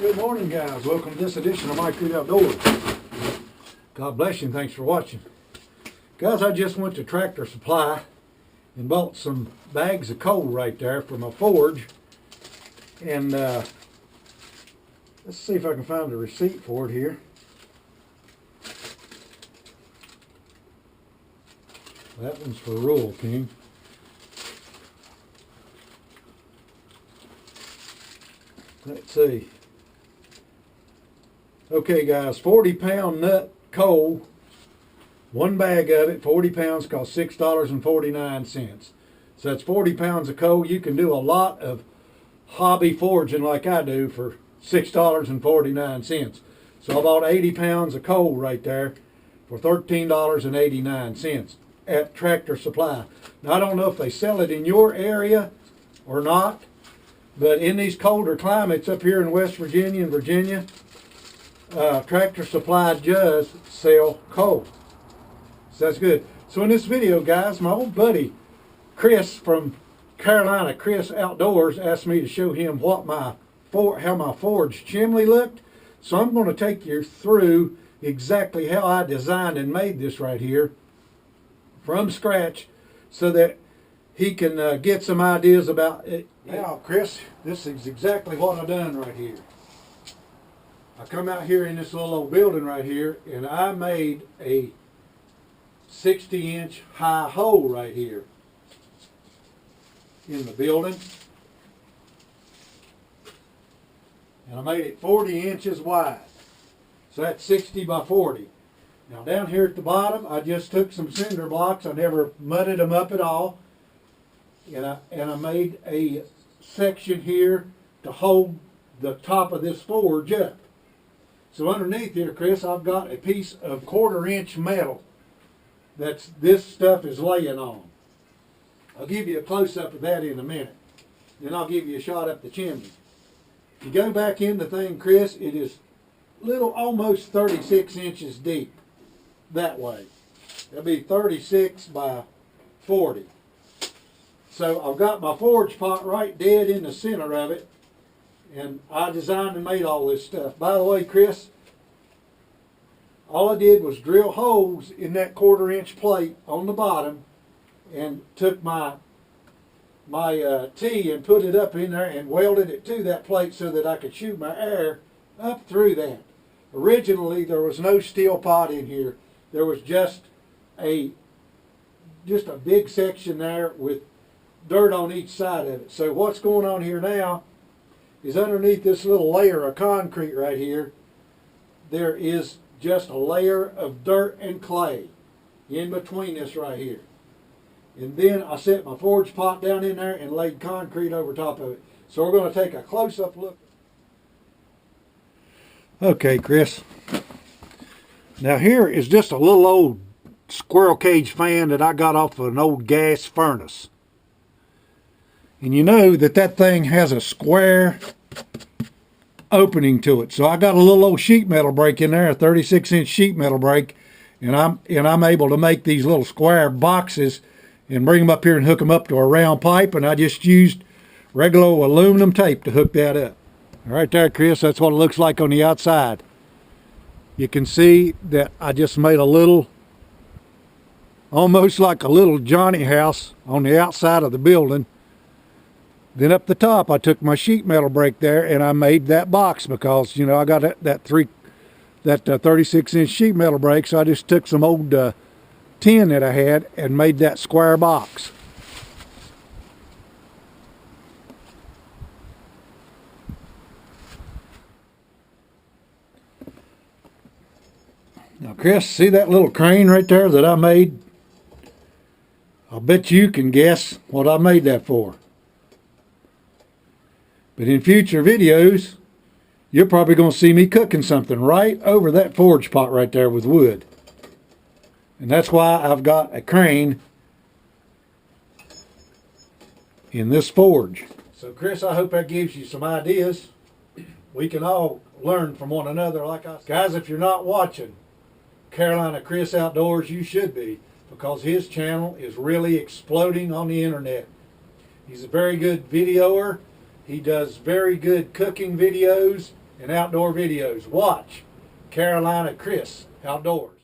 Well, good morning, guys. Welcome to this edition of My Creed Outdoors. God bless you and thanks for watching. Guys, I just went to Tractor Supply and bought some bags of coal right there for my forge. And let's see if I can find a receipt for it here. That one's for Rural King. Let's see. Okay, guys, 40-pound nut coal, one bag of it, 40 pounds, costs $6.49. So that's 40 pounds of coal. You can do a lot of hobby forging like I do for $6.49. So I bought 80 pounds of coal right there for $13.89 at Tractor Supply. Now, I don't know if they sell it in your area or not, but in these colder climates up here in West Virginia and Virginia, Tractor Supply does sell coal. So that's good. So in this video, guys, my old buddy Chris from Carolina, Chris Outdoors, asked me to show him what how my forge chimney looked. So I'm going to take you through exactly how I designed and made this right here from scratch so that he can get some ideas about it. Now, Chris, this is exactly what I done right here. I come out here in this little old building right here, and I made a 60-inch high hole right here in the building. And I made it 40 inches wide. So that's 60 by 40. Now down here at the bottom, I just took some cinder blocks. I never mudded them up at all. And I made a section here to hold the top of this forge up. So underneath here, Chris, I've got a piece of 1/4 inch metal that's this stuff is laying on. I'll give you a close-up of that in a minute. Then I'll give you a shot up the chimney. If you go back in the thing, Chris, it is almost 36 inches deep that way. That'll be 36 by 40. So I've got my forge pot right dead in the center of it. And I designed and made all this stuff. By the way, Chris, all I did was drill holes in that 1/4 inch plate on the bottom and took my T and put it up in there and welded it to that plate so that I could shoot my air up through that. Originally, there was no steel pot in here. There was just a big section there with dirt on each side of it. So what's going on here now is underneath this little layer of concrete right here, there is just a layer of dirt and clay in between this right here. And then I set my forge pot down in there and laid concrete over top of it. So we're going to take a close-up look. Okay, Chris. Now here is just a little old squirrel cage fan that I got off of an old gas furnace. And you know that thing has a square opening to it. So I got a little old sheet metal brake in there, a 36-inch sheet metal brake, and I'm able to make these little square boxes and bring them up here and hook them up to a round pipe, and I just used regular aluminum tape to hook that up. Right there, Chris, that's what it looks like on the outside. You can see that I just made a little, almost like a little Johnny house on the outside of the building. Then up the top, I took my sheet metal brake there and I made that box because, you know, I got that 36-inch sheet metal brake, so I just took some old tin that I had and made that square box. Now, Chris, see that little crane right there that I made? I'll bet you can guess what I made that for. But in future videos, you're probably going to see me cooking something right over that forge pot right there with wood. And that's why I've got a crane in this forge. So Chris, I hope that gives you some ideas. We can all learn from one another like I said. Guys, if you're not watching Carolina Chris Outdoors, you should be, because his channel is really exploding on the internet. He's a very good videoer. He does very good cooking videos, and outdoor videos. Watch Carolina Chris Outdoors.